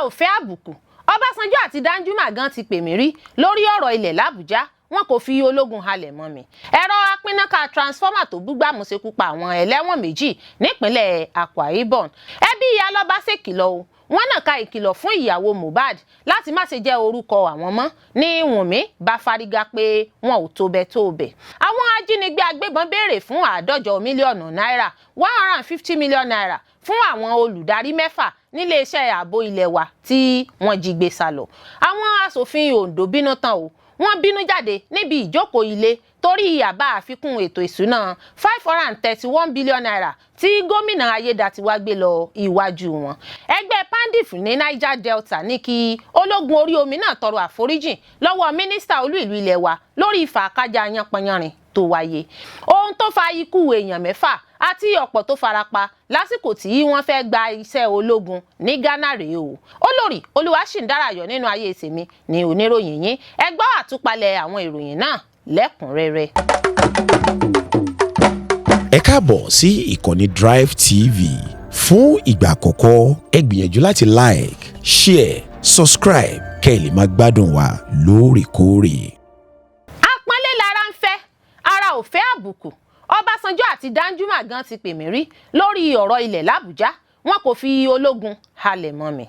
ò fẹ́ àbùkù. Ọbásanjọ́ àti Danjuma gan ti pè mí rí lórí ọ̀rọ̀ ilẹ̀ l'Àbújá, wọn kò fi ológun halẹ̀ mọ́ mi. Ẹ̀rọ apínnáká transformer tó búgbàmù ṣekú pa àwọn ẹlẹ́wọ̀n méjì nípínlẹ̀ Akwa Ibom. Ẹbí Alọ́ba ṣèkìlọ̀ o, wọ́n náà ka ìkìlọ̀ fún ìyàwó Mohbad láti má ṣe jẹ́ orúkọ àwọn mọ́ ní Wùnmí bá fárígá pé wọn ò tó bẹ́ẹ̀ tó bẹ́ẹ̀. Àwọn ajínigbé agbébọn béèrè fún 150 mílíọ̀nù náírà 150 mílíọ̀nù náírà fún àwọn olùdarí 6 nílé iṣẹ́ ààbò ilé wa tí wọ́n jí gbé sá lọ. Àwọn aṣòfin Ondo bínú tán o, wọ́n bínú jáde níbi ìjókòó ilé torí àbá àfikún ètò ìṣúná 531 bílíọ̀nù náírà tí gómìnà Ayédàtiwá gbé lọ iwájú wọn. Ẹgbẹ́ Pandif ní Niger Delta ní kí ológun orí omi náà tọrọ àforíjìn lọ́wọ́ mínísítà olú ìlú ilé wa lórí ìfàkájà yanpanyanrin tó wáyé. Ohun tó fa ikú èèyàn 6 àti ọ̀pọ̀ tó farapa lásìkò tí wọ́n fẹ́ gba iṣẹ́ ológun ní Ghana rèé o. Olórí Olúwaṣìndárayọ̀ nínú ayé tèmi ní oníròyìn yín. Ẹ gbọ́ àtúpalẹ̀ àwọn ìròyìn náà lẹ́kùnrẹ́rẹ́. Ẹ káàbọ̀ sí ìkànnì Drive TV. Fún ìgbà àkọ́kọ́, ẹ gbìyànjú láti like, share, subscribe kẹ́ ẹ lè máa gbádùn wa lóòrèkóòrè. Àpọ́nlé lára ń fẹ́, ara ò fẹ́ àbùkù. Ọbásanjọ́ àti Danjuma gan ti pè mí rí lórí ọ̀rọ̀ ilẹ̀ l'Àbújá, wọn kò fi ológun halẹ̀ mọ́ mi.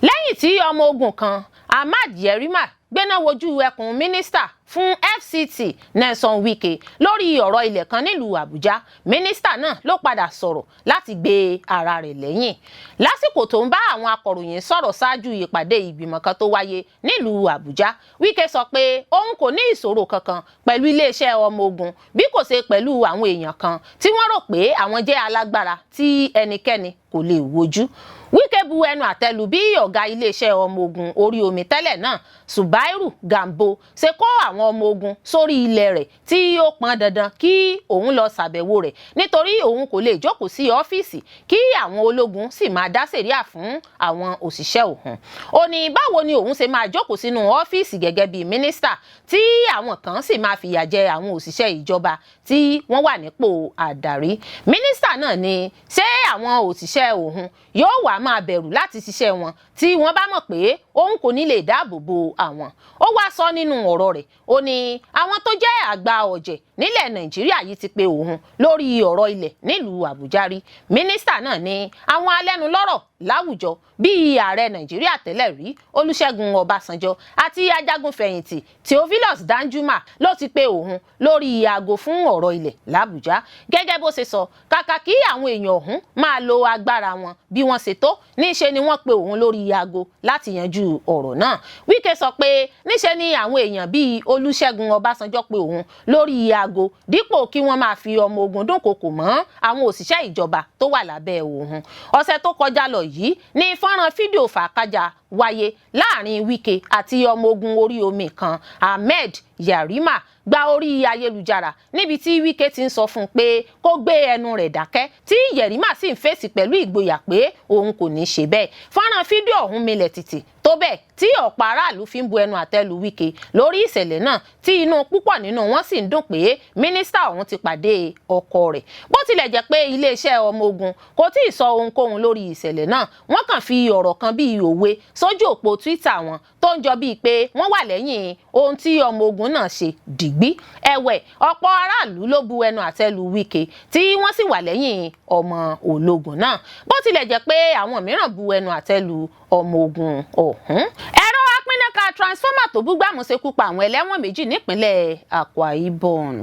Lẹ́yìn tí ọmọ ogun kan Ahmad Yerima gbéná wojú ẹkùn mínísítà fún FCT Nelson Wike lórí ọ̀rọ̀ ilẹ̀ kan nílùú Àbújá, mínísítà náà ló padà sọ̀rọ̀ láti gbé ara rẹ̀ lẹ́yìn. Lásìkò tó ń bá àwọn akọ̀ròyìn sọ̀rọ̀ ṣáájú ìpàdé ìgbìmọ̀ kan tó wáyé nílùú Àbújá, Wike sọ pé òun kò ní ìṣòro kankan pẹ̀lú iléeṣẹ́ ọmọ ogun bí kò ṣe pẹ̀lú àwọn èèyàn kan tí wọ́n rò pé àwọn jẹ́ alágbára tí ẹnikẹ́ni kò lè wojú. Wike bu ẹnu àtẹ́lù bí ọ̀gá iléeṣẹ́ ọmọ ogun orí omi tẹ́lẹ̀ náà Zubairu Gambo ṣe kó àwọn ọmọ ogun sórí ilẹ̀ rẹ̀ tí ó pọn dandan kí òun lọ ṣàbẹ̀wò rẹ̀ nítorí òun kò lè jókòó sí ọ́fíìsì kí àwọn ológun sì máa dá sẹ̀ríà fún àwọn òṣìṣẹ́ òun. Ó ní báwo ni òun ṣe máa jókòó sínú ọ́fíìsì gẹ́gẹ́ bí mínísítà tí àwọn kan sì máa fìyà jẹ àwọn òṣìṣẹ́ ìjọba tí wọ́n wà nípò àdarí. Mínísítà náà ní ṣé àwọn òṣìṣẹ́ òun yóò wá máa bẹ̀rù láti ṣiṣẹ́ wọn tí wọ́n bá mọ̀ pé òun kò ní lè dáàbò bo àwọn. Ó wá sọ nínú ọ̀rọ̀ rẹ̀, ó ní àwọn tó jẹ́ àgbà ọ̀jẹ̀ nílẹ̀ Nàìjíríà yìí ti pe òun lórí ọ̀rọ̀ ilẹ̀ nílùú Àbújá rí. Mínísítà náà ní àwọn alẹ́nulọ́rọ̀ láwùjọ bíi ààrẹ Nàìjíríà tẹ́lẹ̀ rí Olúṣẹ́gun Ọbásanjọ́ àti ajagunfẹ̀yìntì Theophilus Danjuma ló ti pe òun lórí aago fún ọ̀rọ̀ ilẹ̀ l'Àbújá. Gẹ́gẹ́ bó ṣe sọ, kàkà kí àwọn èèyàn ọ̀hún máa lo agbára wọn bí wọ́n ṣe tó, níṣe ni wọ́n pe òun lórí aago láti yanjú ọ̀rọ̀ náà. Wike sọ pé níṣe ni àwọn èèyàn bíi Olúṣẹ́gun Ọbásanjọ́ pe òun lórí aago dípò kí wọ́n máa fi ọmọ ogun dúnkokò mọ́ àwọn òṣìṣẹ́ ìjọba tó wà lábẹ́ òun. Ọ̀sẹ̀ tó kọjá lọ yìí ní fọ́nrán fídíò fàákájà wáyé láàrin Wike àti ọmọ ogun orí omi kan Ahmed Yerima gba orí ayélujára níbi tí Wike ti ń sọ fún un pé kó gbé ẹnu rẹ̀ dákẹ́ tí Yerima sì ń fèsì pẹ̀lú ìgboyà pé òun kò ní ṣe bẹ́ẹ̀. Fọ́nrán fídíò ọ̀hún milẹ̀ tìtì tó bẹ́ẹ̀ tí ọ̀pọ̀ aráàlú fi ń bu ẹnu àtẹ́lu Wike lórí ìṣẹ̀lẹ̀ náà tí inú púpọ̀ nínú wọn sì ń dùn pé mínísítà ọ̀hún ti pàdé ọkọ rẹ̀. Bó tilẹ̀ jẹ́ pé iléeṣẹ́ ọmọ ogun kò tí ì sọ ohunkóhun lórí ìṣẹ̀lẹ̀ náà, wọ́n kàn fi ọ̀rọ̀ kan bíi òwe sójú òpó Twitter wọn tó ń jọ bíi pé wọ́n wà lẹ́yìn ohun tí ọmọ ogun náà ṣe dìgbí. Ẹ̀wẹ̀, ọ̀pọ̀ aráàlú ló bu ẹnu àtẹ́lu Wike tí wọ́n sì wà lẹ́yìn ọmọ ológun náà. Bó tilẹ̀ jẹ́ pé àwọn mìíràn bu ẹnu àtẹ́lu ọmọ ogun ọ̀hún. Ẹ̀rọ apínnáká transformer tó búgbàmù ṣekú pa àwọn ẹlẹ́wọ̀n méjì nípínlẹ̀ Akwa Ibom.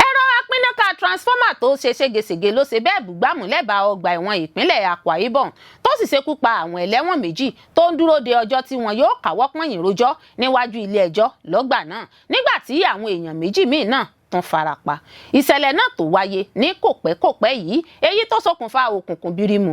Ẹ̀rọ apínnáká transformer tó ṣe ségesège ló ṣe bẹ́ẹ̀ búgbàmù lẹ́bàá ọgbà ẹ̀wọ̀n ìpínlẹ̀ Akwa Ibom tó sì ṣekú pa àwọn ẹlẹ́wọ̀n méjì tó ń dúró de ọjọ́ tí wọn yóò káwọ́ pọ̀nyìn rojọ́ níwájú ilé ẹjọ́ lọ́gbà náà, nígbà tí àwọn èèyàn méjì míì náà tún farapa. Ìṣẹ̀lẹ̀ náà tó wáyé ní kòpẹ́kòpẹ́ yìí, èyí tó ṣokùnfà òkùnkùn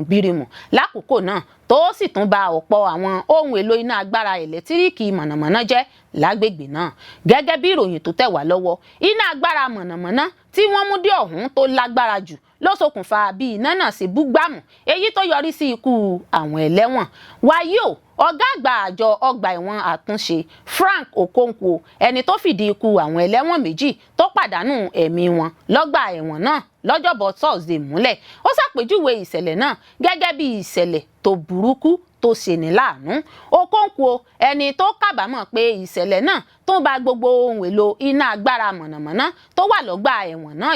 bírímù lákòókò náà tó sì tún ba ọ̀pọ̀ àwọn ohun èlò iná agbára ẹ̀lẹ́tíríkì mọ̀nàmọ́ná jẹ́ lágbègbè náà. Gẹ́gẹ́ bí ìròyìn tó tẹ̀ wá lọ́wọ́, iná agbára mọ̀nàmọ́ná tí wọ́n mú dé ọ̀hún tó lágbára jù ló ṣokùnfà bí iná náà ṣe búgbàmù, èyí tó yọrí sí ikú àwọn ẹlẹ́wọ̀n. Wàyí o, ọ̀gá àgbà àjọ ọgbà ẹ̀wọ̀n àtúnṣe Frank Okonkwo, ẹni tó fìdí ikú àwọn ẹlẹ́wọ̀n méjì tó pàdánù ẹ̀mí wọn lọ́gbà ẹ̀wọ̀n náà lọ́jọ́bọ̀ Thursday múlẹ̀. Ó ṣàpèjúwe ìṣẹ̀lẹ̀ náà gẹ́gẹ́ bí ìṣẹ̀lẹ̀ tó burúkú tó ṣeni láàánú. Okonkwo ẹni tó kábàámọ̀ pé ìṣẹ̀lẹ̀ náà tó ń ba gbogbo ohun èlò iná agbára mọ̀nàmọ́ná tó wà lọ́gbà ẹ̀wọ̀n náà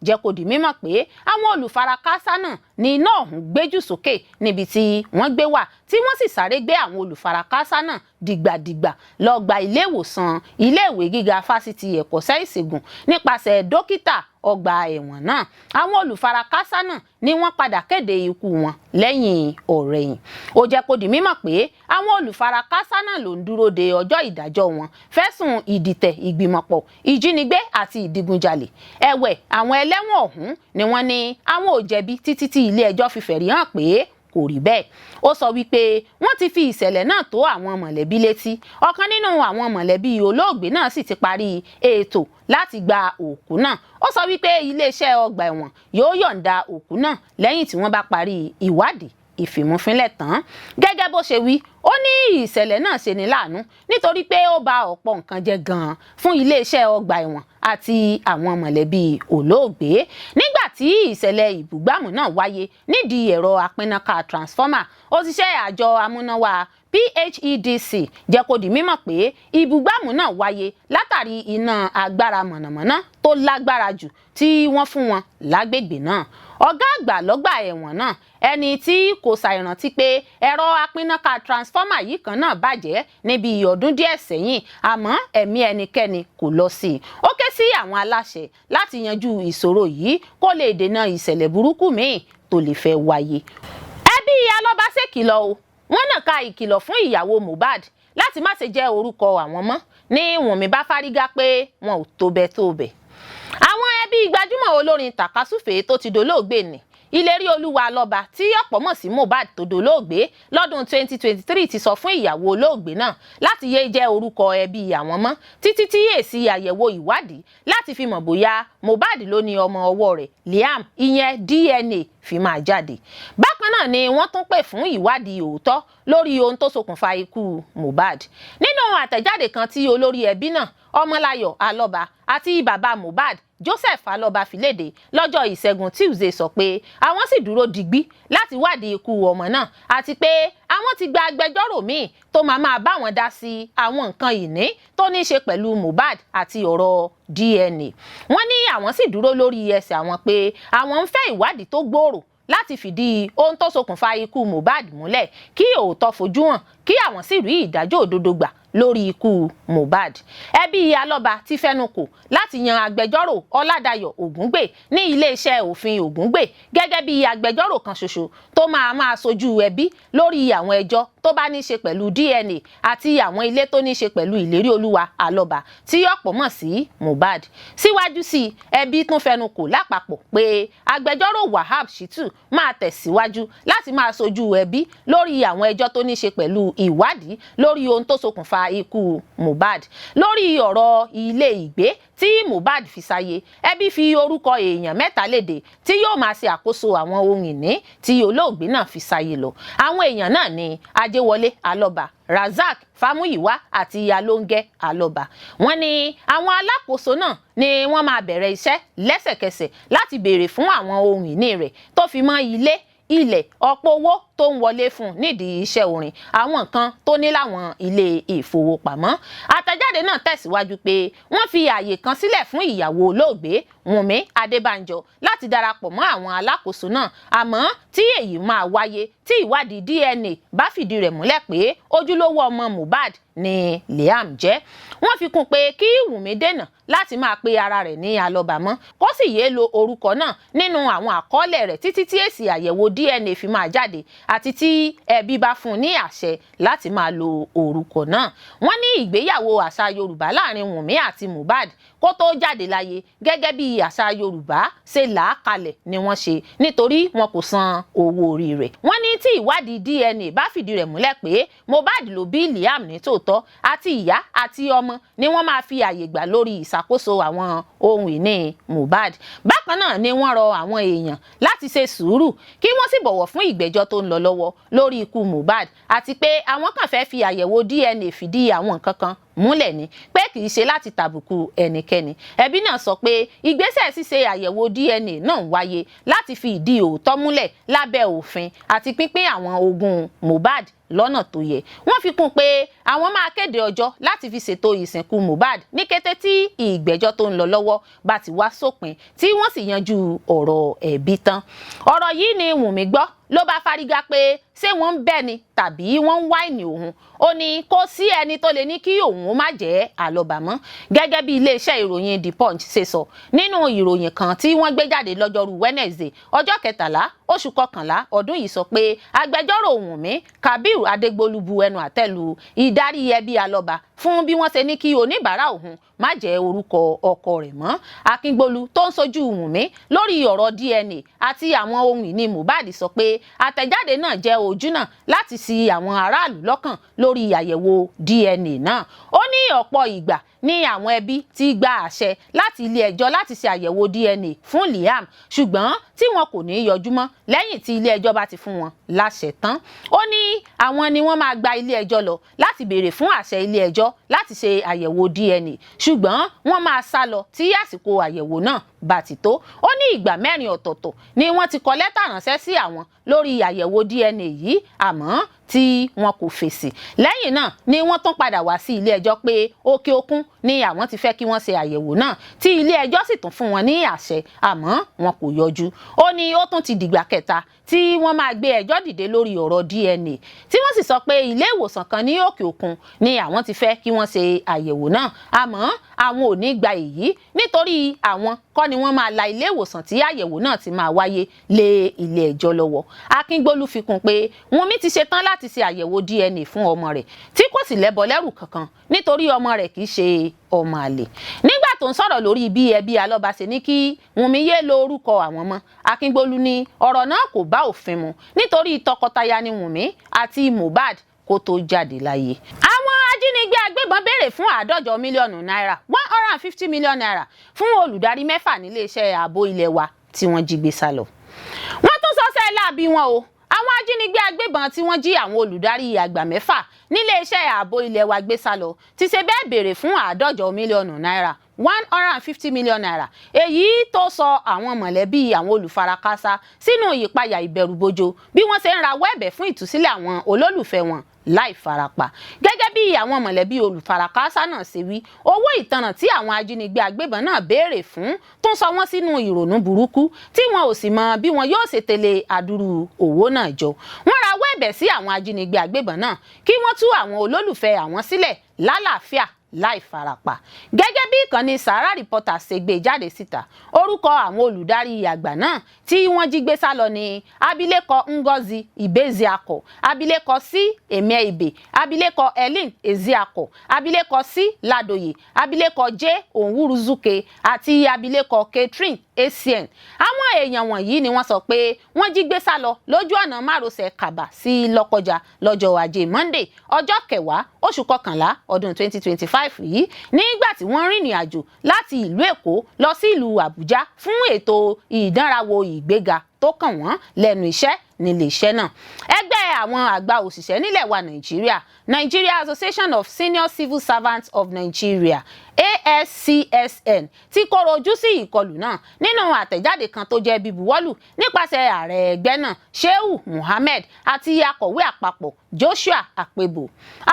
jẹ́ kó di mímọ̀ pé àwọn olùfarakásá náà ní iná ọ̀hún gbéjù sókè níbi tí wọ́n gbé wà tí wọ́n sì sáré gbé àwọn olùfarakásá náà dìgbàdìgbà lọ gba ilé ìwòsàn iléèwé gíga fásitì ẹ̀kọ́ṣẹ́ ìṣègùn nípasẹ̀ dókítà ọgbà ẹ̀wọ̀n náà. Àwọn olùfarakásá náà ni wọ́n padà kéde ikú wọn lẹ́yìn ọ̀rẹ̀yìn. Ó jẹ́ kó di mímọ̀ pé àwọn olùfarakásá náà ló ń dúró de ọjọ́ ìdájọ́ wọn fẹ̀sùn ìdìtẹ̀ ìgbìmọ̀pọ̀ ìjínigbé àti ìdigunjalè. Ẹ̀wẹ̀ àwọn ẹlẹ́wọ̀n ọ̀hún ni wọ́n ní àwọn ò jẹ̀bi títí tí ilé ẹjọ́ fi fẹ̀rí hàn pé kò rí bẹ́ẹ̀. Ó sọ wípé wọ́n ti fi ìṣẹ̀lẹ̀ náà tó àwọn mọ̀lẹ́bí létí. Ọ̀kan nínú àwọn mọ̀lẹ́bí olóògbé náà sì ti parí ètò láti gba òkú náà. Ó sọ wípé iléeṣẹ́ ọgbà ẹ̀wọ̀n yóò yọ̀ǹda òkú náà lẹ́yìn tí wọ́n bá parí ìwádìí ìfìmúfínlẹ̀ tán. Gẹ́gẹ́ bó ṣe wí, ó ní ìṣẹ̀lẹ̀ náà ṣeni láàánú nítorí pé ó ba ọ̀pọ̀ nǹkan jẹ́ gan-an fún iléeṣẹ́ ọgbà ẹ̀wọ̀n àti àwọn mọ̀lẹ́bí olóògbé. Nígbà tí ìṣẹ̀lẹ̀ ìbúgbàmù náà wáyé nídìí ẹ̀rọ apínnáká transformer, òṣìṣẹ́ àjọ amúnáwá PHEDC jẹ́ kó di mímọ̀ pé ìbúgbàmù náà wáyé látàrí iná agbára mọ̀nàmọ́ná tó lágbára jù tí wọ́n fún wọn lágbègbè náà. Ọ̀gá àgbà lọ́gbà ẹ̀wọ̀n náà ẹni tí kò ṣàìrántí pé ẹ̀rọ apínnáká transformer yìí kan náà bàjẹ́ níbi ọdún díẹ̀ sẹ́yìn àmọ́ ẹ̀mí ẹnikẹ́ni kò lọ sí i. Ó ké sí àwọn aláṣẹ láti yanjú ìṣòro yìí kó lè dènà ìṣẹ̀lẹ̀ burúkú míì tó lè fẹ́ wáyé. Ẹbí Alọ́ba ṣèkìlọ̀ o, wọ́n nàka ìkìlọ̀ fún ìyàwó Mohbad láti má ṣe jẹ́ orúkọ àwọn mọ́ ní Wùnmí bá fárígá pé wọn ò tó bẹ́ẹ̀. Àwọn ẹbí gbajúmọ̀ olórin tàkasúfèé tó ti dolóògbé ni Ìlérí Olúwa Alọ́ba tí ọ̀pọ̀ mọ̀ sí Mohbad tó dolóògbé lọ́dún 2023 ti sọ fún ìyàwó olóògbé náà láti yé jẹ́ orúkọ ẹbí àwọn mọ́ títí tí èsì àyẹ̀wò ìwádìí láti fi mọ̀ bóyá Mohbad ló ní ọmọ ọwọ́ rẹ̀ Liam ìyẹn DNA fi máa jáde. Bákan náà ni wọ́n tún pè fún ìwádìí òótọ́ lórí ohun tó ṣokùnfà ikú Mohbad. Nínú àtẹ̀jáde kan tí olórí ẹbí náà Ọmọláyọ̀ Alọ́ba àti bàbá Mohbad Joseph Alọ́ba fi léde lọ́jọ́ Ìṣẹ́gun Tuesday sọ pé àwọn sì dúró digbí láti wádìí ikú ọmọ náà àti pé àwọn ti gba agbẹjọ́rò míì tó máa bá wọn dá sí àwọn nǹkan ìní tó ní í ṣe pẹ̀lú Mohbad àti ọ̀rọ̀ DNA. Wọ́n ní àwọn sì dúró lórí ẹsẹ̀ àwọn pé àwọn ń fẹ́ ìwádìí tó gbòòrò láti fìdí ohun tó ṣokùnfà ikú Mohbad múlẹ̀ kí òótọ́ fojú hàn kí àwọn sì rí ìdájọ́ òdodo gbà lórí ikú Mohbad. Ẹbí Alọ́ba ti fẹnukò láti yan agbẹjọ́rò Ọládayọ̀ Ògúngbè ní iléeṣẹ́ òfin Ògúngbè gẹ́gẹ́ bí agbẹjọ́rò kan ṣoṣo tó máa sojú ẹbí lórí àwọn ẹjọ́ tó bá ní ṣe pẹ̀lú DNA àti àwọn ilé tó ní ṣe pẹ̀lú Ìlérí Olúwa Alọ́ba tí ọ̀pọ̀ mọ̀ sí Mohbad. Síwájú sí ẹbí tún fẹnukò lápapọ̀ pé agbẹjọ́rò Wahab Shittu máa tẹ̀síwájú láti máa sojú ẹbí lórí àwọn ẹjọ́ tó ní ṣe pẹ̀lú ìwádìí lórí ohun tó ṣokùnfà ikú Mohbad. Lórí ọ̀rọ̀ ilé ìgbé tí Mohbad fi sáyé, ẹbí fi orúkọ èèyàn 3 léde tí yóò máa ṣe àkóso àwọn ohun ìní tí olóògbé náà fi sáyé lọ. Àwọn èèyàn náà ni Adéwọlé Alọ́ba, Razak Fámúyìwá àti Alóńgẹ́ Alọ́ba. Wọ́n ní àwọn alákòóso náà ni wọ́n máa bẹ̀rẹ̀ iṣẹ́ lẹ́sẹ̀kẹsẹ̀ láti béèrè fún àwọn ohun ìní rẹ̀ tó fi mọ́ ilẹ̀ ọ̀pọ̀ owó tó ń wọlé fún nídìí iṣẹ́ orin àwọn nǹkan tó ní láwọn ilé ìfowópamọ́. Àtẹ̀jáde náà tẹ̀síwájú pé wọ́n fi ààyè kan sílẹ̀ fún ìyàwó olóògbé Wùnmí Adébánjọ láti darapọ̀ mọ́ àwọn alákòóso náà àmọ́ tí èyí máa wáyé tí ìwádìí DNA bá fìdí rẹ̀ múlẹ̀ pé ojúlówó ọmọ Mohbad ni Liam jẹ́. Wọ́n fi kún pé kí Wùnmí dènà láti máa pe ara rẹ̀ ní Alọ́ba mọ́ kó sì yéé lo orúkọ náà nínú àwọn àkọọ́lẹ̀ rẹ̀ títí tí èsì àyẹ̀wò DNA fi máa jáde àti tí ẹbí bá fún un ní àṣẹ láti máa lo orúkọ náà. Wọ́n ní ìgbéyàwó àṣà Yorùbá láàrin Wùnmí àti Mohbad kó tó jáde láyé gẹ́gẹ́ bí àṣà Yorùbá ṣe là á kalẹ̀ ni wọ́n ṣe nítorí wọn kò san owó orí rẹ̀. Wọ́n ní tí ìwádìí DNA bá fìdí rẹ̀ múlẹ̀ pé Mohbad ló bí Liam ní tòótọ́ àti ìyá àti ọmọ ni wọ́n máa fi àyè gbà lórí ìṣàkóso àwọn ohun ìní Mohbad. Bákan náà ni wọ́n rọ àwọn èèyàn láti ṣe sùúrù kí wọ́n sì bọ̀wọ̀ fún ìgbẹ́jọ́ tó ń lọ lọ́wọ́ lórí ikú Mohbad àti pé àwọn kan fẹ́ fi àyẹ̀wò DNA fìdí àwọn nǹkan kan múlẹ̀ ni pé kì í ṣe láti tàbùkù ẹnikẹ́ni. Ẹbí náà sọ pé ìgbésẹ̀ ṣíṣe àyẹ̀wò DNA náà ń wáyé láti fi ìdí òótọ́ múlẹ̀ lábẹ́ òfin àti pínpín àwọn ogún Mohbad lọ́nà tó yẹ. Wọ́n fi kún pé àwọn máa kéde ọjọ́ láti fi ṣètò ìsìnkú Mohbad ní kété tí ìgbẹ́jọ́ tó ń lọ lọ́wọ́ bá ti wá sópin tí wọ́n sì yanjú ọ̀rọ̀ ẹ̀bí tán. Ọ̀rọ̀ yìí ni Wùnmí gbọ́ ló bá fárígá pé ṣé wọ́n ń bẹ́ ni tàbí wọ́n ń wáìnì òun. Ó ní kò sí ẹni tó lè ní kí òun ó má jẹ́ àlọ́bà mọ́, gẹ́gẹ́ bí iléeṣẹ́ ìròyìn The Punch ṣe sọ nínú ìròyìn kan tí wọ́n gbé jáde lọ́jọ́rú Wednesday ọjọ́ 13 oṣù kọkànlá ọdún yìí sọ pé agbẹjọ́rò Wùnmí Kabir Adégbolu bu ẹnu àtẹ́ lu ìdarí ẹbí àlọ́bà fún bí wọ́n ṣe ní kí oníbàárà òun má jẹ́ orúkọ ọkọ rẹ̀ mọ́. Akíngbolu tó ń sojú Wùnmí lórí ọ̀rọ̀ DNA àti àwọn ohun ìní Mohbad sọ pé àtẹ̀jáde náà jẹ́ ojúnà láti ṣì àwọn aráàlú lọ́kàn lórí àyẹ̀wò DNA náà. Ó ní ọ̀pọ̀ ìgbà ní àwọn ẹbí ti gba àṣẹ láti ilé ẹjọ́ láti ṣe àyẹ̀wò DNA fún Liam, ṣùgbọ́n tí wọn kò ní yọjú mọ́ lẹ́yìn tí ilé ẹjọ́ bá ti fún wọn láṣẹ tán. Ó ní àwọn ni wọ́n máa gba ilé ẹjọ́ lọ láti béèrè fún àṣẹ ilé ẹjọ́ láti ṣe àyẹ̀wò DNA, ṣùgbọ́n wọ́n máa sá lọ tí àsìkò àyẹ̀wò náà bá ti tó. Ó ní ìgbà 4 ọ̀tọ̀ọ̀tọ̀ ni wọ́n ti kọ lẹ́tà ránṣẹ́ sí àwọn lórí àyẹ̀wò DNA yìí, àmọ́ tí wọn kò fèsì. Lẹ́yìn náà ni wọ́n tún padà wá sí ilé ẹjọ́ pé òkè òkun ni àwọn ti fẹ́ kí wọ́n ṣe àyẹ̀wò náà, tí ilé ẹjọ́ sì tún fún wọn ní àṣẹ, àmọ́ wọn kò yọjú. Ó ní ó tún ti dìgbà kẹta tí wọ́n máa gbé ẹjọ́ dìde lórí ọ̀rọ̀ DNA, tí wọ́n sì sọ pé ilé ìwòsàn kan ní òkè òkun ni àwọn ti fẹ́ kí wọ́n ṣe àyẹ̀wò náà, àmọ́ àwọn ò ní gba èyí nítorí àwọn kọ́ ni wọ́n máa la ilé ìwòsàn tí àyẹ̀wò náà ti máa wáyé lé ilé ẹjọ́ lọ́wọ́. Akíngbolu fi kún pé Wùnmí ti ṣetán láti ṣe àyẹ̀wò DNA fún ọmọ rẹ̀ tí kò sì lẹ́bọ lẹ́rù kankan nítorí ọmọ rẹ̀ kì í ṣe ọmọ àlè. Nígbà tó ń sọ̀rọ̀ lórí bí ẹbí àlọ́bà ṣe ní kí Wùnmí yé lo orúkọ àwọn mọ́, Akíngbolu ní ọ̀rọ̀ náà kò bá òfin mu nítorí tọkọtaya ni Wùnmí àti Mohbad kó tó jáde láyé. Àwọn ajínigbé agbébọn béèrè fún 50 mílíọ̀nù náírà 150 mílíọ̀nù náírà fún olùdarí 6 níléeṣẹ́ ààbò ilé wa tí wọ́n jí gbé sá lọ. Wọ́n tún sọ́sẹ́ láabi wọn o. Àwọn ajínigbé agbébọn tí wọ́n jí àwọn olùdarí àgbà 6 níléeṣẹ́ ààbò ilé wa gbé sá lọ ti ṣe bẹ́ẹ̀ béèrè fún 50 mílíọ̀nù náírà 150 mílíọ̀nù náírà, èyí tó sọ àwọn mọ̀lẹ́bí àwọn olùfarakásá sínú ìpayà ìbẹ̀rùbojo bí wọ́n ṣe ń rawọ́ ẹ̀bẹ̀ fún ìtúsílẹ̀ àwọn olólùfẹ́ wọn láì farapa. Gẹ́gẹ́ bí àwọn mọ̀lẹ́bí olùfarakásá náà ṣe wí, owó ìtanràn tí àwọn ajínigbé agbébọn náà béèrè fún tún sọ wọ́n sínú ìrònú burúkú tí wọn ò sì mọ bí wọn yóò ṣe tẹ̀lé àdúrú owó náà jọ. Wọ́n rawọ́ ẹ̀bẹ̀ sí àwọn ajínigbé agbébọn náà kí wọ́n tú àwọn olólùfẹ́ àwọn sílẹ̀ lálàáfíà láì farapa. Gẹ́gẹ́ bí ìkànnì Sahara Reporter ṣe gbé jáde síta, orúkọ àwọn olùdarí àgbà náà tí wọ́n jí gbé sá lọ ní abilékọ Ngozi Ibeziako, abilékọ C Emeibe, abilékọ Helen Eziako, abilékọ C Ladoye, abilékọ J Onwuruzuke àti abilékọ Catherine Essien. Àwọn èèyàn wọ̀nyí ni wọ́n sọ pé wọ́n jí gbé sá lọ lójú ọ̀nà márosẹ̀ Kàbà sí Lọ́kọ́jà lọ́jọ́ Ajé Monday ọjọ́ 10 oṣù kọkànlá ọdún 2025 yìí, nígbà tí wọ́n rìnrìn àjò láti ìlú Èkó lọ sí ìlú Àbújá fún ètò ìdánrawò ìgbéga tó kàn wọ́n lẹ́nu iṣẹ́ nílé iṣẹ́ náà. Ẹgbẹ́ àwọn àgbà òṣìṣẹ́ nílẹ̀ wa Nàìjíríà, Nigeria Association of Senior Civil Servants of Nigeria ASCSN ti kọ̀rọ̀ ojú sí ìkọlù náà nínú àtẹ̀jáde kan tó jẹ́ bíbuwọ́lù nípasẹ̀ ààrẹ ẹgbẹ́ náà Shehu Muhammed àti akọ̀wé àpapọ̀ Joshua Akpebo.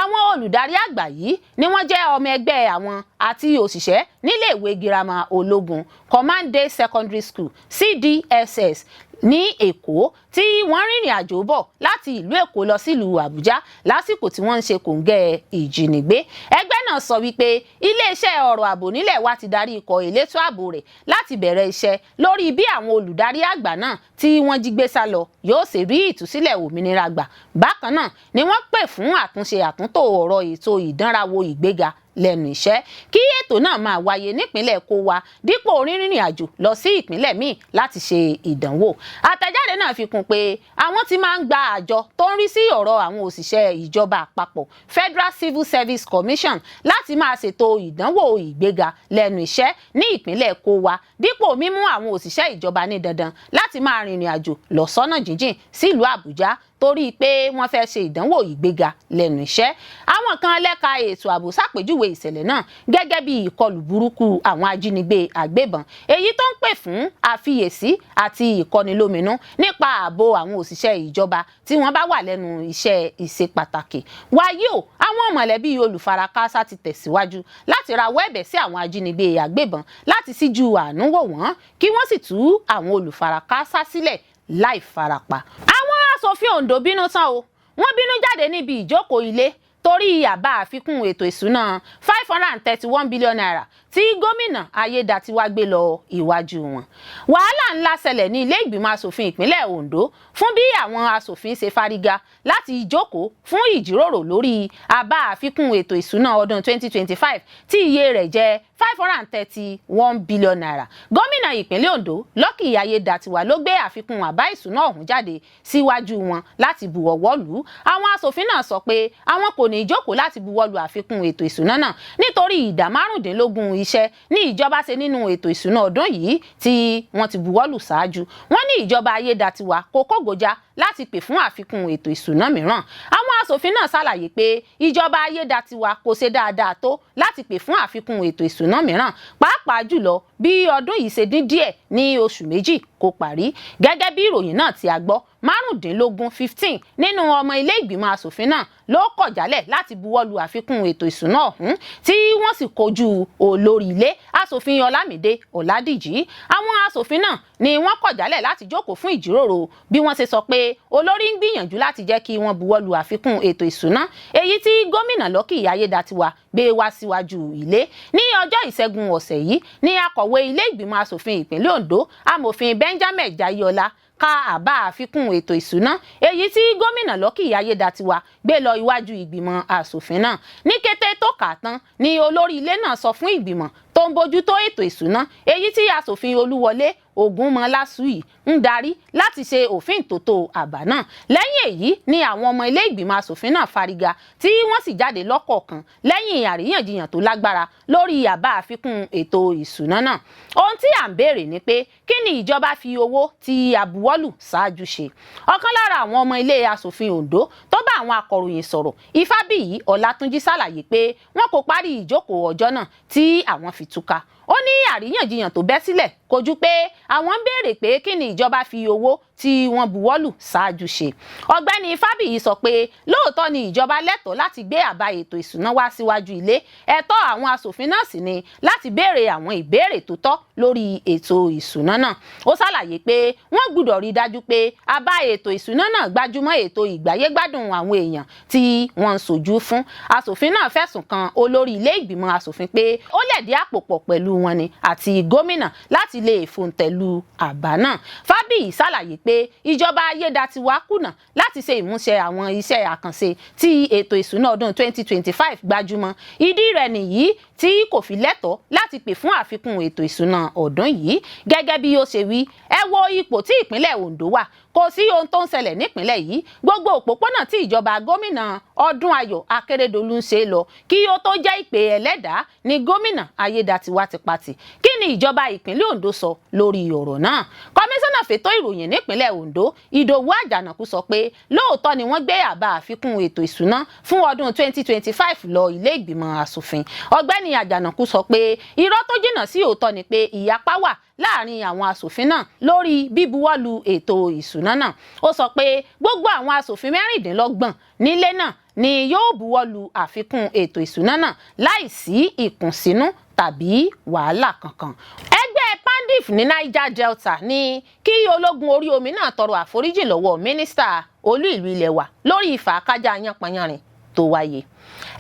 Àwọn olùdarí àgbà yìí ni wọ́n jẹ́ ọmọ ẹgbẹ́ àwọn àti òṣìṣẹ́ níléèwé girama ológun Command Day Secondary School CDSS ní Èkó tí wọ́n rìnrìn àjò bọ̀ láti ìlú Èkó lọ sílùú Àbújá lásìkò tí wọ́n ń ṣe kòǹgẹ́ ìjínigbé. Ẹgbẹ́ náà sọ wípé iléeṣẹ́ ọ̀rọ̀ ààbò nílẹ̀ wa ti darí ikọ̀ elétò ààbò rẹ̀ láti bẹ̀rẹ̀ iṣẹ́ lórí bí àwọn olùdarí àgbà náà tí wọ́n jí gbé sá lọ yóò ṣe rí ìtúsílẹ̀ òmìnira gbà. Bákan náà ni wọ́n pè fún àtúntò ọ̀rọ̀ ètò ìdánrawò ìgbéga lẹ́nu iṣẹ́ kí ètò náà máa wáyé nípínlẹ̀ Kówa dípò rírìnrìn àjò lọ sí ìpínlẹ̀ míì láti ṣe ìdánwò. Àtẹ̀jáde náà fi kún pé àwọn ti máa ń gba àjọ tó ń rí sí ọ̀rọ̀ àwọn òṣìṣẹ́ ìjọba àpapọ̀ Federal Civil Service Commission láti máa ṣètò ìdánwò ìgbéga lẹ́nu iṣẹ́ ní ìpínlẹ̀ Kówa dípò mímú àwọn òṣìṣẹ́ ìjọba ní dandan láti máa rìnrìn àjò lọ sọ́nà jíjìn sílùú Àbújá torí pé wọ́n fẹ́ ṣe ìdánwò ìgbéga lẹ́nu iṣẹ́. Àwọn kan lẹ́ka ètò ààbò ṣàpèjúwe ìṣẹ̀lẹ̀ náà gẹ́gẹ́ bí ìkọlù burúkú àwọn ajínigbé àgbébọn, èyí tó ń pè fún àfiyèsí àti ìkọnilóminú nípa ààbò àwọn òṣìṣẹ́ ìjọba tí wọ́n bá wà lẹ́nu iṣẹ́ ìṣe pàtàkì. Wàyí o, àwọn mọ̀lẹ́bí olùfarakásá ti tẹ̀síwájú láti rawọ́ ẹ̀bẹ̀ sí àwọn ajínigbé àgbébọn láti síjú àánú wò wọ́n kí wọ́n sì tú àwọn olùfarakásá sílẹ̀ láì farapa. Àwọn aṣòfin Ondo bínú tán o, wọ́n bínú jáde níbi ìjókòó ilé torí àbá àfikún ètò ìṣúná 531 billion naira tí gómìnà Ayédatiwa gbé lọ iwájú wọn. Wàhálà ńlá ṣẹlẹ̀ ní ilé ìgbìmọ̀ asòfin ìpínlẹ̀ Ondo fún bí àwọn asòfin ṣe fárígá láti jókòó fún ìjíròrò lórí àbá àfikún ètò ìṣúná ọdún 2025 tí iye rẹ̀ jẹ́ 531 billion naira. Gómìnà ìpínlẹ̀ Ondo Lucky Ayédatiwa ló gbé àfikún àbá ìṣúná ọ̀hún jáde síwájú wọn láti buwọ́wọ́ lù. Àwọn asòfin náà sọ pé àwọn kò ní jókòó láti buwọ́lù àfikún ètò ìṣúná náà nítorí ìdá márùndínlógún iṣẹ́ ní ìjọba ṣe nínú ètò ìṣúná ọdún yìí tí wọ́n ti buwọ́lù ṣáájú. Wọ́n ní ìjọba Ayédatiwa kò kógojá láti pè fún àfikún ètò ìṣúná mìíràn. Àwọn asòfin náà ṣàlàyé pé ìjọba Ayédatiwa kò ṣe dáadáa tó láti pè fún àfikún ètò ìṣúná mìíràn, pàápàá jùlọ bí ọdún yìí ṣe dín díẹ̀ ní oṣù méjì kó parí. Gẹ́gẹ́ bí ìròyìn náà tí a gbọ́, 15 nínú ọmọ ilé ìgbìmọ̀ asòfin náà ló kọ̀ jálẹ̀ láti buwọ́lù àfikún ètò ìṣúná ọ̀hún tí wọ́n sì kojú olórí ilé asòfin Ọlámídé Ọládìjí. Àwọn asòfin náà ni wọ́n kọ̀ jálẹ̀ láti jókòó fún ìjíròrò bí wọ́n ṣe sọ pé olórí ń gbìyànjú láti jẹ́ kí wọ́n buwọ́lù àfikún ètò ìṣúná èyí tí gómìnà Lucky Ayédatiwa gbé wá síwájú ilé. Ní ọjọ́ ìṣẹ́gun ọ̀sẹ̀ yìí ni akọ̀wé ilé ìgbìmọ̀ asòfin ìpínlẹ̀ Ondo amòfin Benjamin Jayéọlá ka àbá àfikún ètò ìṣúná èyí tí gómìnà Lucky Ayédatiwa gbé lọ iwájú ìgbìmọ̀ asòfin náà. Ní kété tó kà tán ni olórí ilé náà sọ fún ìgbìmọ̀ tó ń bójútó ètò ìṣúná èyí tí asòfin Olúwọlé Ògúnmọ́lásùyì ń darí láti ṣe òfin ìtótó àbá náà. Lẹ́yìn èyí ni àwọn ọmọ ilé ìgbìmọ̀ asòfin náà fárígá tí wọ́n sì jáde lọ́kọ̀ọ̀kan lẹ́yìn àríyànjiyàn tó lágbára lórí àbá àfikún ètò ìṣúná náà. Ohun tí à ń béèrè ni pé kí ni ìjọba fi owó tí àbúwọ́lù ṣáájú ṣe? Ọ̀kan lára àwọn ọmọ ilé asòfin Ondo tó bá àwọn akọ̀ròyìn sọ̀rọ̀, Ifábíyì Ọlátúnjí ṣàlàyé pé wọn kò parí ìjókòó ọjọ́ náà tí àwọn fi túká. Ó ní àríyànjiyàn tó bẹ́ sílẹ̀ kojú pé àwọn ń béèrè pé kí ni ìjọba fi owó tí wọ́n buwọ́lù ṣáájú ṣe. Ọ̀gbẹ́ni Fábíyì sọ pé lóòótọ́ ni ìjọba lẹ́tọ̀ọ́ láti gbé àbá ètò ìṣúná wá síwájú ilé, ẹ̀tọ́ àwọn asòfin náà sì ni láti béèrè àwọn ìbéèrè tó tọ́ lórí ètò ìṣúná náà. Ó ṣàlàyé pé wọ́n gbọ́dọ̀ rí dájú pé àbá ètò ìṣúná náà gbájúmọ́ ètò ìgbáyégbádùn àwọn èèyàn tí wọ́n ń ṣojú fún. Asòfin náà fẹ̀sùn kan olórí ilé ìgbìmọ̀ asòfin pé ó lẹ̀dí àpò pọ̀ pẹ̀lú wọn ni àti gómìnà láti lè fòǹtẹ̀lù àbá náà. Fábíyì ṣàlàyé pé ìjọba Ayédatiwa kùnà láti ṣe ìmúṣẹ àwọn iṣẹ́ àkànṣe tí ètò ìṣúná ọdún 2025 gbájúmọ́. Ìdí rẹ̀ nìyí tí kò fi lẹ́tọ̀ọ́ láti pè fún àfikún ètò ìṣúná ọdún yìí. Gẹ́gẹ́ bí ó ṣe wí, ẹ wo ipò tí ìpínlẹ̀ Ondo wà, kò sí ohun tó ń ṣẹlẹ̀ nípínlẹ̀ yìí. Gbogbo òpópónà tí ìjọba gómìnà Ọdúnayọ̀ Akérédolú ń ṣe lọ kí ó tó jẹ́ ìpè ẹlẹ́dàá ni gómìnà Ayédatiwa ti pàtì. Kí ni ìjọba ìpínlẹ̀ Ondo sọ lórí ọ̀rọ̀ náà? Kọmíṣánná fètò ìròyìn nípínlẹ̀ Ondo Ìdòwú Àjànàkú sọ pé lóòótọ́ ni wọ́n gbé àbá àfikún ètò ìṣúná fún ọdún 2025 lọ ilé ìgbìmọ̀ asòfin. Ọ̀gbẹ́ni Àjànàkú sọ pé irọ́ tó jìnnà sí òótọ́ ni pé ìyapa wà láàrin àwọn asòfin náà lórí bíbuwọ́lù ètò ìṣúná náà. Ó sọ pé gbogbo àwọn asòfin 26 nílé náà ni yóò buwọ́lù àfikún ètò ìṣúná náà láìsí ìkùnsínú tàbí wàhálà kankan. Ẹgbẹ́ Pandif ní Niger Delta ní kí ológun orí omi náà tọrọ àforíjì lọ́wọ́ mínísítà olú ìlú ilẹ̀ wa lórí ìfàkájà yánpọnyánrin tó wáyé.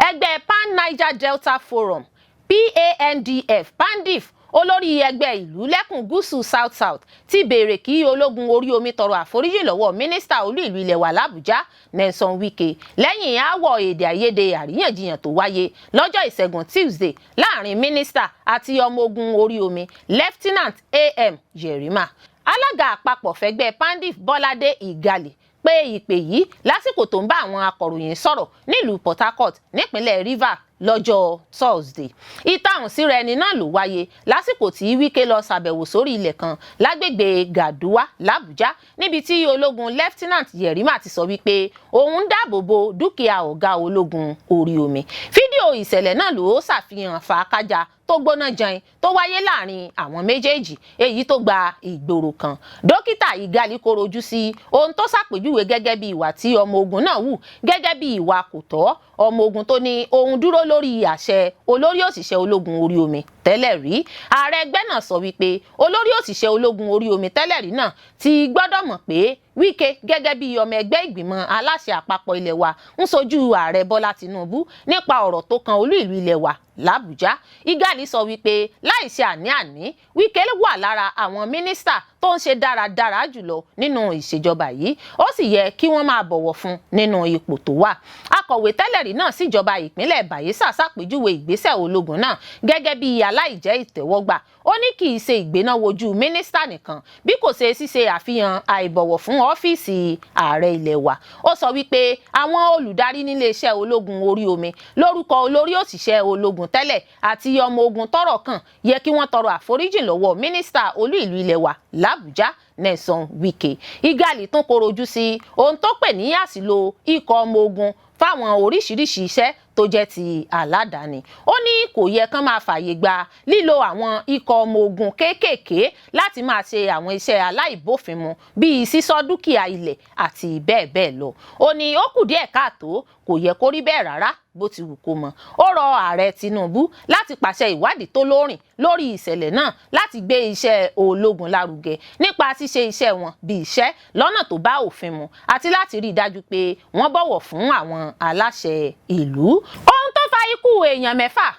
Ẹgbẹ́ Pan Niger Delta Forum PANDF Pandif olórí ẹgbẹ́ ìlú lẹ́kùn gúúsù South ti béèrè kí ológun orí omi tọrọ àforíjì lọ́wọ́ mínísítà olú ìlú ilẹ̀ wa l'Àbújá Nyesom Wike lẹ́yìn aáwọ̀ èdè àìyedè àríyànjiyàn tó wáyé lọ́jọ́ ìṣẹ́gun Tuesday láàrin mínísítà àti ọmọ ogun orí omi Lieutenant AM Yerima. Alága àpapọ̀ fẹ́gbẹ́ Pandif Bọ́ládé Ìgalè pé ìpè yìí lásìkò tó ń bá àwọn akọ̀ròyìn sọ̀rọ̀ nílùú Port Harcourt nípínlẹ̀ Rivers lọ́jọ́ Thursday. Ìtàhùn síra ẹni náà ló wáyé lásìkò tí Wike lọ ṣàbẹ̀wò sórí ilẹ̀ kan lágbègbè Gàdúwà l'Àbújá níbi tí ológun Lieutenant Yerima ti sọ wípé òun ń dáàbò bo dúkìá ọ̀gá ológun orí omi. Fídíò ìṣẹ̀lẹ̀ náà ló ṣàfihàn fàákájà tó gbóná janyin tó wáyé láàrin àwọn méjèèjì èyí tó gba ìgboro kan. Dókítà Igali korojú sí ohun tó ṣàpèjúwe gẹ́gẹ́ bí ìwà tí ọmọ ogun náà hù gẹ́gẹ́ bí ìwà kò tọ́. Ọmọ ogun tó ní òun dúró lórí àṣẹ olórí òṣìṣẹ́ ológun orí omi tẹ́lẹ̀ rí. Ààrẹ ẹgbẹ́ náà sọ wípé olórí òṣìṣẹ́ ológun orí omi tẹ́lẹ̀ rí náà ti gbọ́dọ̀ mọ̀ pé Wike gẹ́gẹ́ bí ọmọ ẹgbẹ́ ìgbìmọ̀ aláṣẹ àpapọ̀ ilẹ̀ wa ń sojú ààrẹ Bọ́lá Tinubu nípa ọ̀rọ̀ tó kan olú ìlú ilẹ̀ wa l'Àbújá. Igali sọ wípé láìṣe àní-àní Wike wà lára àwọn mínísítà tó ń ṣe dáradára jùlọ nínú ìṣèjọba yìí, ó sì yẹ kí wọ́n máa bọ̀wọ̀ fún nínú ipò tó wà. Akọ̀wé tẹ́lẹ̀ rí náà síjọba ìpínlẹ̀ Bayelsa ṣàpèjúwe ìgbésẹ̀ ológun náà gẹ́gẹ́ bí aláìjẹ́ ìtẹ́wọ́gbà. Ó ní kì í ṣe ìgbéná wojú mínísítà nìkan bí kò ṣe ṣíṣe àfihàn àìbọ̀wọ̀ fún ọ́fíìsì ààrẹ ilẹ̀ wa. Ó sọ wípé àwọn olùdarí nílé iṣẹ́ ológun orí omi lórúkọ olórí òṣìṣẹ́ ológun tẹ́lẹ̀ àti ọmọ ogun tọ́rọ̀ kàn yẹ kí wọ́n tọrọ àforíjì lọ́wọ́ mínísítà olú ìlú ilẹ̀ wa l'Àbújá Nyesom Wike. Igali tún korojú sí ohun tó pè ní àṣìlò ikọ̀ ọmọ ogun fáwọn oríṣiríṣi iṣẹ́ tó jẹ́ ti aládàáni. Ó ní kò yẹ kán máa fààyè gba lílo àwọn ikọ̀ ọmọ ogun kéékèèké láti máa ṣe àwọn iṣẹ́ aláìbófinmu bíi sísọ dúkìá ilẹ̀ àti bẹ́ẹ̀ bẹ́ẹ̀ lọ. Ó ní ó kù díẹ̀ káàtó, kò yẹ kó rí bẹ́ẹ̀ rárá bó ti wù kó mọ. Ó rọ ààrẹ Tinubu láti pàṣẹ ìwádìí tó lóòrìn lórí ìṣẹ̀lẹ̀ náà láti gbé iṣẹ́ ológun lárugẹ nípa ṣíṣe iṣẹ́ wọn bí iṣẹ́ lọ́nà tó bá òfin mu àti láti rí i dájú pé wọ́n bọ̀wọ̀ fún àwọn aláṣẹ ìlú. Ohun tó fa ikú èèyàn 6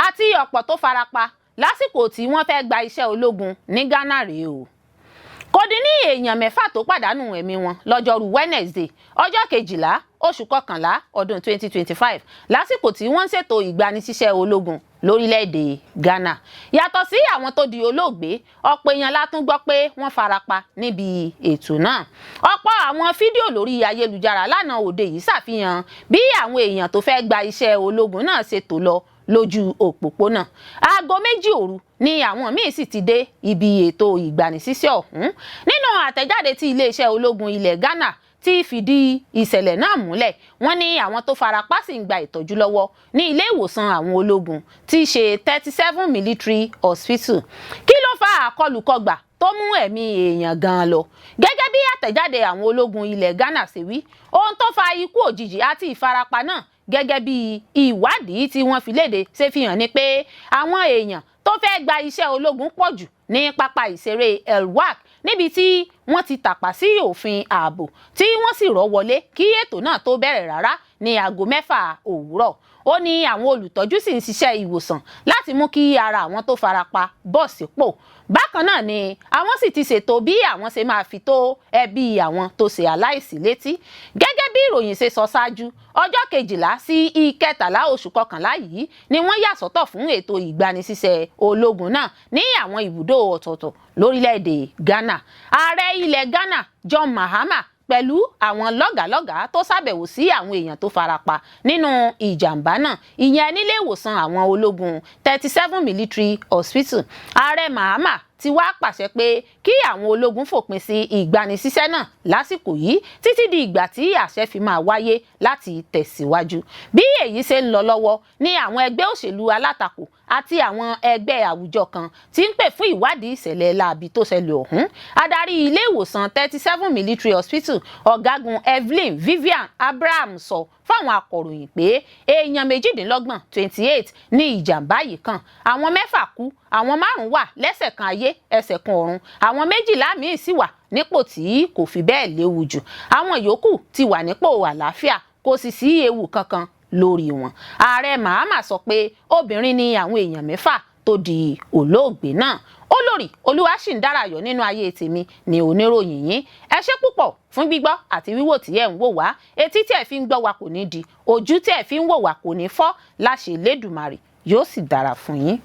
àti ọ̀pọ̀ tó farapa lásìkò tí wọ́n fẹ́ gba iṣẹ́ ológun ní Ghana rèé o. Kò dín ní èèyàn 6 tó pàdánù ẹ̀mí wọn lọ́jọ́rú Wednesday ọjọ́ 12 oṣù kọkànlá ọdún 2025 lásìkò tí wọ́n ń ṣètò ìgbanisíṣẹ́ ológun lórílẹ̀‐èdè Ghana. Yàtọ̀ sí àwọn tó di olóògbé, ọ̀pọ̀ èèyàn la tún gbọ́ pé wọ́n farapa níbi ètò náà. Ọ̀pọ̀ àwọn fídíò lórí ayélujára lánàá òde yìí ṣàfihàn bí àwọn èèyàn tó fẹ́ gba iṣẹ́ ológun náà ṣe tò lọ lójú òpópónà. Aago 2 òru ni àwọn míì sì ti dé ibi ètò ìgbanisíṣẹ́ ọ̀hún. Nínú àtẹ̀jáde tí iléeṣẹ́ ológun ilẹ̀ Ghana ti fìdí ìṣẹ̀lẹ̀ náà múlẹ̀, wọ́n ní àwọn tó farapa sì ń gba ìtọ́jú lọ́wọ́ ní ilé ìwòsàn àwọn ológun tí í ṣe 37 Military Hospital. Kí ló fa àkọlùkọgbà tó mú ẹ̀mí èèyàn gan lọ? Gẹ́gẹ́ bí àtẹ̀jáde àwọn ológun ilẹ̀ Ghana ṣe wí, ohun tó fa ikú òjijì àti ìfarapa náà gẹ́gẹ́ bí ìwádìí tí wọ́n fi léde ṣe fi hàn ní pé àwọn èèyàn tó fẹ́ gba iṣẹ́ ológun pọ̀ jù ní pápá ìṣeré El-Wak níbi tí wọ́n ti tàpá sí òfin ààbò tí wọ́n sì rọ́ wọlé kí ètò náà tó bẹ̀rẹ̀ rárá ní aago 6 òwúrọ̀. Ó ní àwọn olùtọ́jú sì ń ṣiṣẹ́ ìwòsàn láti mú kí ara àwọn tó farapa bọ̀ sípò. Bákan náà ni àwọn sì ti ṣètò bí àwọn ṣe máa fi tó ẹbí àwọn tó ṣe aláìsí létí. Gẹ́gẹ́ bí ìròyìn ṣe sọ ṣáájú, ọjọ́ 12 sí 13 oṣù kọkànlá yìí ni wọ́n yà sọ́tọ̀ fún ètò ìgbanisíṣẹ́ ológun náà ní àwọn ibùdó ọ̀tọ̀ọ̀tọ̀ lórílẹ̀‐èdè Ghana. Ààrẹ ilẹ̀ Ghana John Mahama pẹ̀lú àwọn lọ́gàálọ́gàá tó ṣàbẹ̀wò sí àwọn èèyàn tó farapa nínú ìjàmbá náà ìyẹn nílé ìwòsàn àwọn ológun 37 Military Hospital. Ààrẹ Mahama ti wá pàṣẹ pé kí àwọn ológun fòpin sí ìgbanisíṣẹ́ náà lásìkò yìí títí di ìgbà tí àṣẹ fi máa wáyé láti tẹ̀síwájú. Bí èyí ṣe ń lọ lọ́wọ́ ní àwọn ẹgbẹ́ òṣèlú alátakò àti àwọn ẹgbẹ́ àwùjọ kan tí ń pè fún ìwádìí ìṣẹ̀lẹ̀ láabi tó ṣẹlẹ̀ ọ̀hún. Adarí ilé ìwòsàn 37 Military Hospital Ọ̀gágun Evelyn Vivian Abraham sọ fáwọn akọ̀ròyìn pé èèyàn 28 28 ní ìjàmbá yìí kàn. Àwọn 6 kú, àwọn 5 wà lẹ́sẹ̀ kan ayé ẹsẹ̀ kan ọ̀run, àwọn 12 míì sì wà nípò tí kò fi bẹ́ẹ̀ léwu jù. Àwọn yòókù ti wà nípò àlàáfíà, kò sì sí ewu kankan lórí wọn. Ààrẹ Mahama sọ pé obìnrin ni àwọn èèyàn 6 tó di olóògbé náà. Olórí Olúwaṣìndárayọ̀ nínú ayé tèmi ni oníròyìn yín. Ẹ ṣé púpọ̀ fún gbígbọ́ àti wíwò tí ẹ ń wò wá. Etí tí ẹ fi ń gbọ́ wa kò ní di, ojú tí ẹ fi ń wò wá kò ní fọ́ láṣẹ Elédùmarè, yóò sì dára fún yín.